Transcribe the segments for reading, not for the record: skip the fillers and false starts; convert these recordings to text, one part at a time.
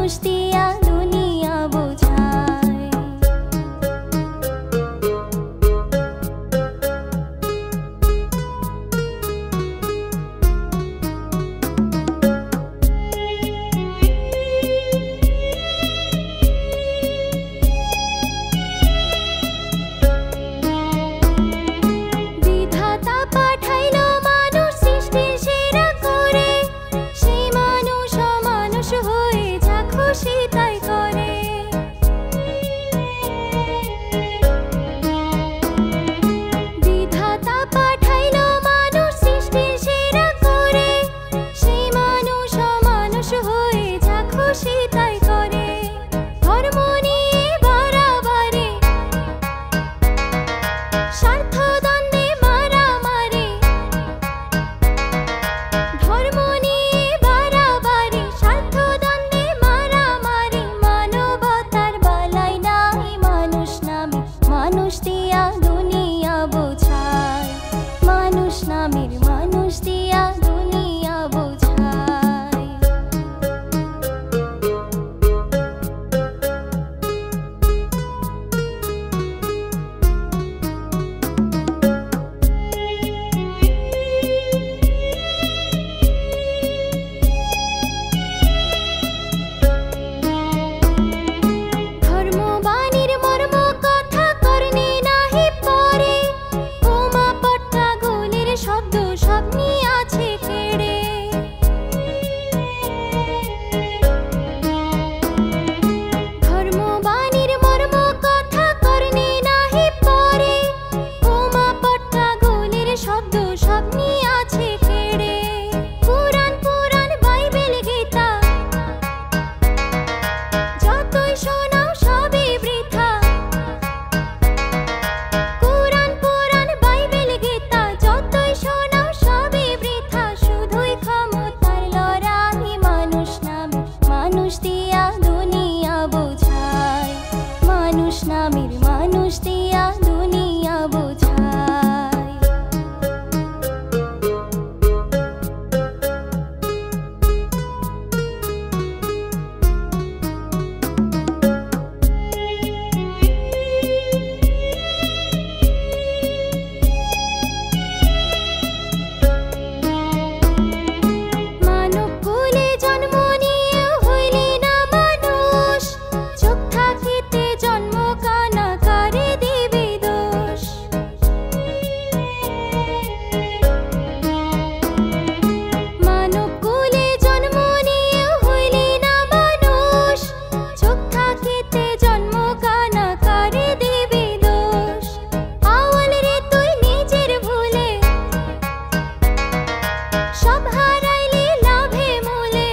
মানুষ দিয়া দুনিয়া বোঝায়। বিধাতা পাঠাইলো মানুষ সৃষ্টির সেরা করে, সেই মানুষ অমানুষ হয়ে যা খুশি তাই করে। বিধাতা পাঠাইলো মানুষ সৃষ্টির সেরা করে, সেই মানুষ অমানুষ হয়ে যা খুশি তাই করে। ধর্ম নিয়ে বাড়াবাড়ি, স্বার্থ দ্বন্দ্বে মারামারি। ধর্ম নিয়ে বাড়াবাড়ি, স্বার্থ দ্বন্দ্বে মারামারি। মানবতার বালাই নাই মানুষ নামে, মানুষ দিয়া দুনিয়া বোঝায়। মানুষ নামের মানুষ দিয়া দুনিয়া বোঝায়। ধর্মবাণীর মর্ম কথা করনি নাহি পরে, বোমা পট্টা গুলির শব্দ স্বপ্নি আছে কেড়ে। ধর্মবাণীর মর্ম কথা করনি নাহি পরে, বোমা পট্টা গুলির শব্দ স্বপ্নি আছে কেড়ে। পুরাণ পুরাণ বাইবেল গীতা যতই শোনাও সবই বৃথা। কুরআন পুরাণ বাইবেল গীতা যতই শোনাও সবই বৃথা। শুধুই ক্ষমতার লড়াই মানুষ নামে, মানুষ দিয়া দুনিয়া বোঝায়। মানুষ নামের মানুষ দিয়া দুনিয়া বোঝায়। মানব কুলে জন্ম নিয়ে হইলি না মানুষ, চোখ থাকিতে জন্ম কানা কারে দিবি দোষ। মানব কুলে জন্ম নিয়ে হইলি না মানুষ, চোখ থাকিতে জন্ম কানা কারে দিবি দোষ। আওয়াল রে তুই নিজের ভুলে, সব হারাইলি লাভে মূলে।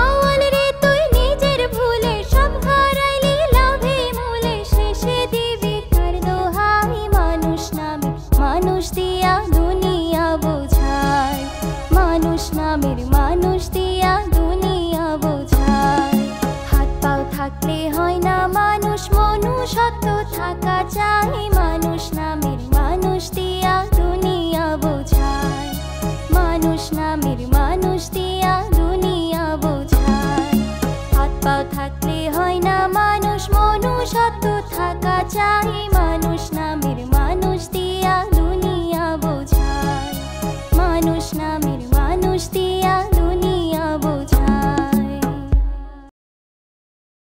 আওয়াল রে তুই নিজের ভুলে, সব হারাইলি লাভে মূলে। শেষে দিবি কার দোহাই মানুষ নামে, মানুষ দিয়া দুনিয়া বোঝায়। মানুষ নামের মানুষ দিয়া দুনিয়া বোঝায়। হাত পাও থাকলে হয় না মানুষ, মনুষ্যত্ব থাকা চাই। মানুষ নামের মানুষ দিয়া দুনিয়া বোঝায়। মানুষ নামের মানুষ দিয়া দুনিয়া বোঝায়। হাত পাও থাকলে হয় না মানুষ, মনুষ্যত্ব থাকা চাই।